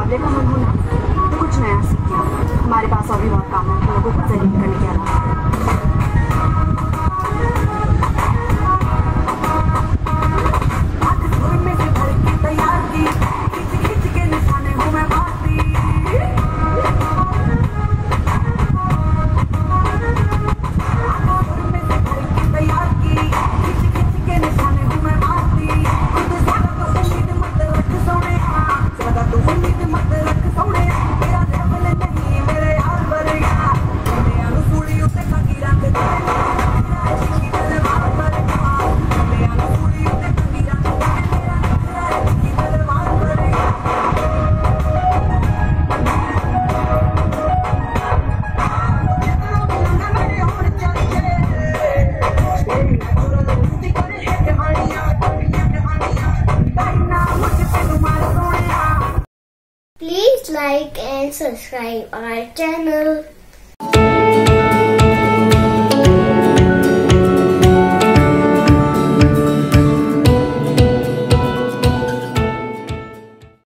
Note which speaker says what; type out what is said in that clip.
Speaker 1: मुकाबले का मन होना तो कुछ नया सीखना। हमारे पास और भी बहुत काम है, तो लोगों को जलील करने के अलावा।
Speaker 2: Please like and subscribe our channel.